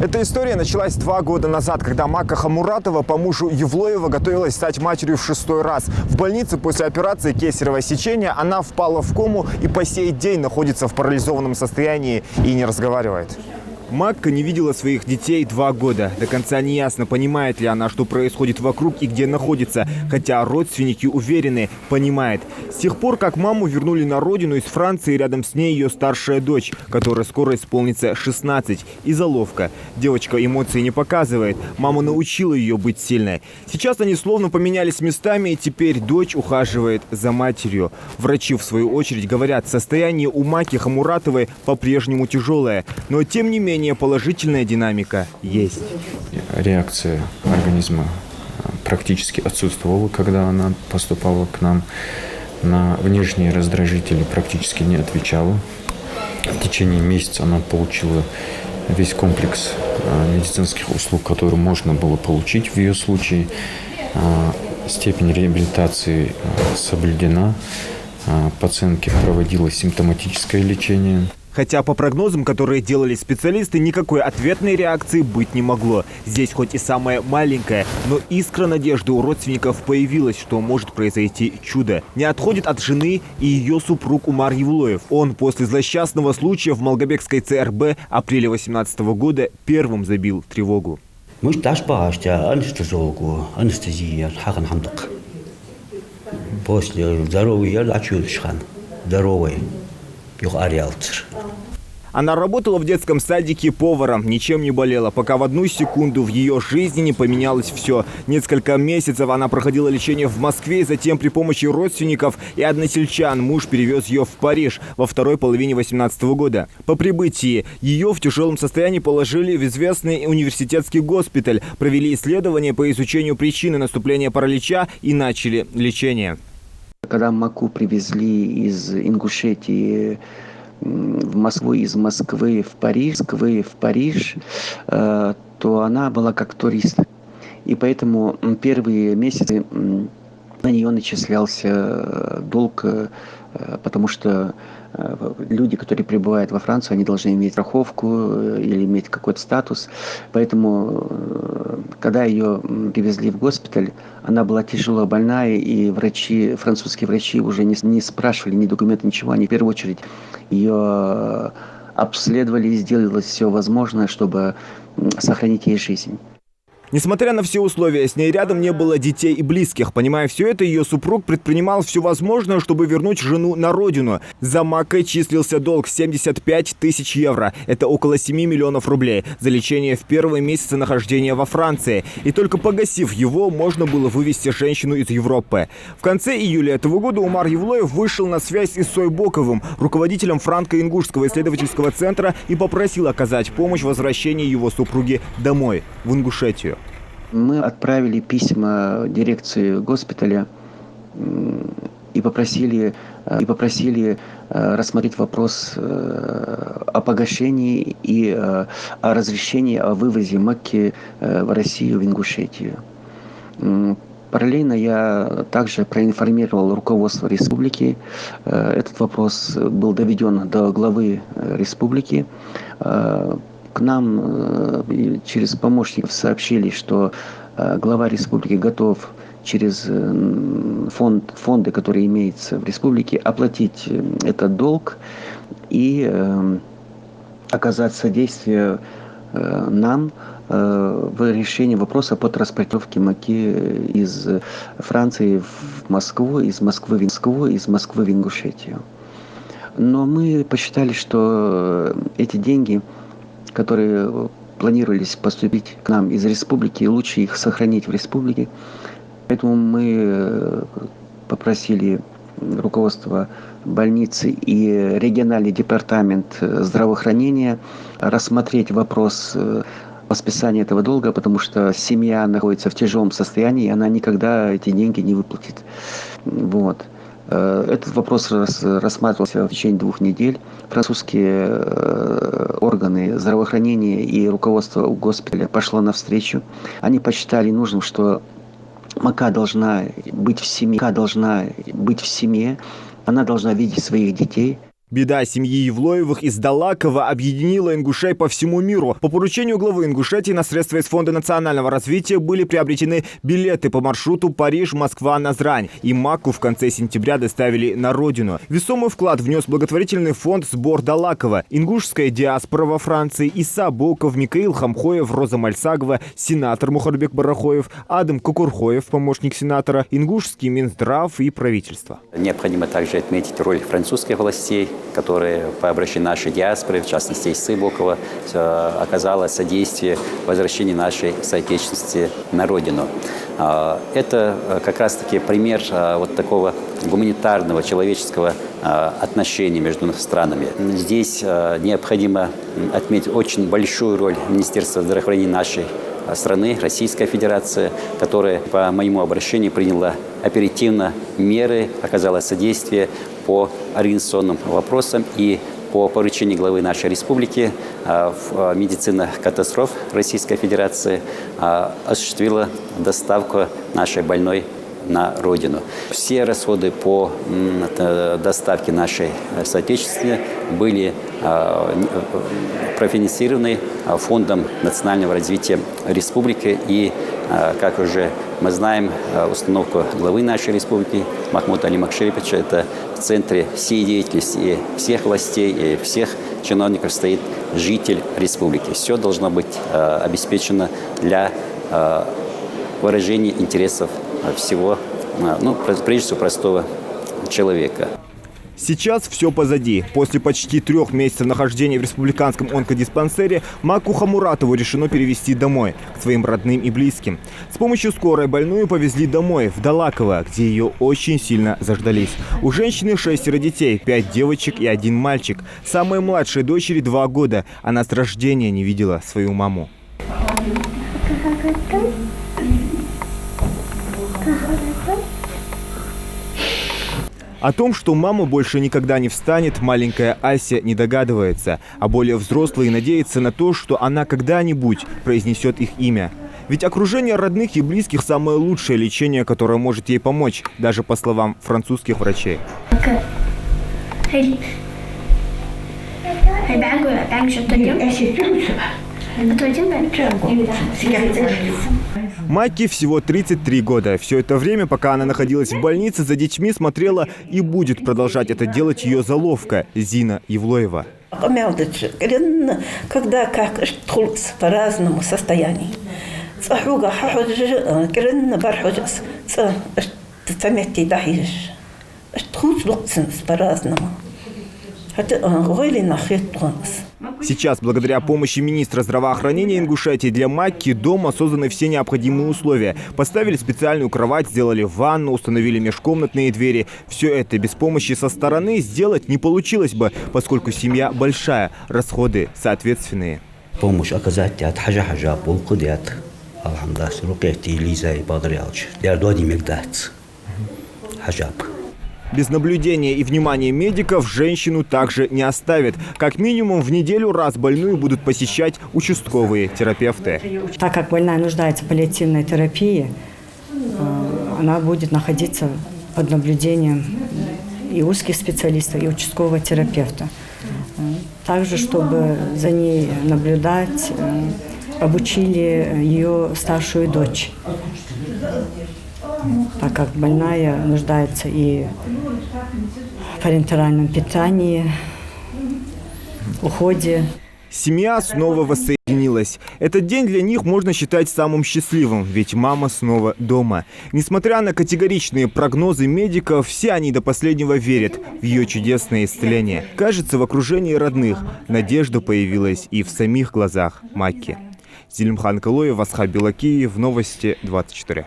Эта история началась 2 года назад, когда Макка Хамуратова по мужу Евлоева готовилась стать матерью в 6-й раз. В больнице после операции кесарево сечения она впала в кому и по сей день находится в парализованном состоянии и не разговаривает. Макка не видела своих детей 2 года. До конца не ясно, понимает ли она, что происходит вокруг и где находится. Хотя родственники уверены, понимает. С тех пор, как маму вернули на родину из Франции, рядом с ней ее старшая дочь, которой скоро исполнится 16. И заловка. Девочка эмоций не показывает. Мама научила ее быть сильной. Сейчас они словно поменялись местами, и теперь дочь ухаживает за матерью. Врачи, в свою очередь, говорят, состояние у Макки Хамуратовой по-прежнему тяжелое. Но, тем не менее, положительная динамика есть. Реакция организма практически отсутствовала, когда она поступала к нам. На внешние раздражители практически не отвечала. В течение месяца она получила весь комплекс медицинских услуг, которые можно было получить в ее случае. Степень реабилитации соблюдена. Пациентке проводилось симптоматическое лечение. Хотя по прогнозам, которые делали специалисты, никакой ответной реакции быть не могло. Здесь хоть и самая маленькая, но искра надежды у родственников появилась, что может произойти чудо. Не отходит от жены и ее супруг Умар Евлоев. Он после злосчастного случая в Малгобекской ЦРБ апреля 2018 года первым забил тревогу. После здоровый. Она работала в детском садике поваром, ничем не болела, пока в одну секунду в ее жизни не поменялось все. Несколько месяцев она проходила лечение в Москве, затем при помощи родственников и односельчан муж перевез ее в Париж во второй половине 2018 года. По прибытии ее в тяжелом состоянии положили в известный университетский госпиталь, провели исследования по изучению причины наступления паралича и начали лечение. Когда Макку привезли из Ингушетии в Москву, из Москвы в Париж, то она была как турист. И поэтому первые месяцы на нее начислялся долг, потому что люди, которые прибывают во Францию, они должны иметь страховку или иметь какой-то статус. Поэтому, когда ее привезли в госпиталь, она была тяжело больная, и врачи, французские врачи уже не спрашивали ни документов, ничего. Они в первую очередь ее обследовали и сделали все возможное, чтобы сохранить ей жизнь. Несмотря на все условия, с ней рядом не было детей и близких. Понимая все это, ее супруг предпринимал все возможное, чтобы вернуть жену на родину. За Маккой числился долг 75 тысяч евро. Это около 7 миллионов рублей за лечение в первые месяцы нахождения во Франции. И только погасив его, можно было вывести женщину из Европы. В конце июля этого года Умар Евлоев вышел на связь с Исой Боковым, руководителем франко-ингушского исследовательского центра, и попросил оказать помощь в возвращении его супруги домой, в Ингушетию. Мы отправили письма в дирекцию госпиталя и попросили рассмотреть вопрос о погашении и о разрешении о вывозе Макки в Россию, в Ингушетию. Параллельно я также проинформировал руководство республики. Этот вопрос был доведен до главы республики. К нам через помощников сообщили, что глава республики готов через фонды, которые имеются в республике, оплатить этот долг и оказать содействие нам в решении вопроса по транспортировке Макки из Франции в Москву, из Москвы в Ингушетию. Но мы посчитали, что эти деньги, которые планировались поступить к нам из республики, лучше их сохранить в республике. Поэтому мы попросили руководство больницы и региональный департамент здравоохранения рассмотреть вопрос о списании этого долга, потому что семья находится в тяжелом состоянии, и она никогда эти деньги не выплатит. Вот. Этот вопрос рассматривался в течение 2 недель. Французские органы здравоохранения и руководство госпиталя пошло навстречу. Они посчитали нужным, что Макка должна быть в семье, она должна видеть своих детей. Беда семьи Евлоевых из Далакова объединила ингушей по всему миру. По поручению главы Ингушетии на средства из Фонда национального развития были приобретены билеты по маршруту Париж-Москва-Назрань. И Макку в конце сентября доставили на родину. Весомый вклад внес благотворительный фонд «Сбор Далакова». Ингушская диаспора во Франции, Иса Боков, Микаил Хамхоев, Роза Мальсагова, сенатор Мухарбек Барахоев, Адам Кукурхоев, помощник сенатора, ингушский Минздрав и правительство. Необходимо также отметить роль французских властей, которые по обращению нашей диаспоры, в частности Исы Бокова, оказала содействие возвращению нашей соотечественности на родину. Это как раз-таки пример вот такого гуманитарного, человеческого отношения между странами. Здесь необходимо отметить очень большую роль Министерства здравоохранения нашей страны, Российская Федерация, которая по моему обращению приняла оперативно меры, оказала содействие по организационным вопросам и по поручению главы нашей республики в медицина катастроф Российской Федерации осуществила доставку нашей больной на родину. Все расходы по доставке нашей соотечественности были профинансированы Фондом национального развития республики. И, как уже мы знаем, установку главы нашей республики Махмуда Али Макшариповича, это в центре всей деятельности и всех властей, и всех чиновников стоит житель республики. Все должно быть обеспечено для выражения интересов всего, прежде всего, простого человека. Сейчас все позади. После почти 3 месяцев нахождения в республиканском онкодиспансере Макку Хамуратову решено перевезти домой, к своим родным и близким. С помощью скорой больную повезли домой, в Далаково, где ее очень сильно заждались. У женщины 6 детей, 5 девочек и 1 мальчик. Самой младшей дочери 2 года. Она с рождения не видела свою маму. О том, что мама больше никогда не встанет, маленькая Ася не догадывается, а более взрослые надеются на то, что она когда-нибудь произнесет их имя. Ведь окружение родных и близких – самое лучшее лечение, которое может ей помочь, даже по словам французских врачей. Макке всего 33 года. Все это время, пока она находилась в больнице, за детьми смотрела и будет продолжать это делать ее заловка Зина Евлоева. Когда как по разному состоянию. По-разному. Сейчас, благодаря помощи министра здравоохранения Ингушетии, для Макки дома созданы все необходимые условия. Поставили специальную кровать, сделали ванну, установили межкомнатные двери. Все это без помощи со стороны сделать не получилось бы, поскольку семья большая, расходы соответственные. Помощь оказать от хажа полкудят. Алхамдулиллах, рукети Лиза и Бадрялч. Я доди мигдать. Хажаб. Без наблюдения и внимания медиков женщину также не оставят. Как минимум в неделю раз больную будут посещать участковые терапевты. Так как больная нуждается в паллиативной терапии, она будет находиться под наблюдением и узких специалистов, и участкового терапевта. Также, чтобы за ней наблюдать, обучили ее старшую дочь, так как больная нуждается и в парентеральном питании, уходе. Семья снова воссоединилась. Этот день для них можно считать самым счастливым, ведь мама снова дома. Несмотря на категоричные прогнозы медиков, все они до последнего верят в ее чудесное исцеление. Кажется, в окружении родных надежда появилась и в самих глазах Макки. Зелимхан Калоев, Асхаб Белакиев, Новости 24.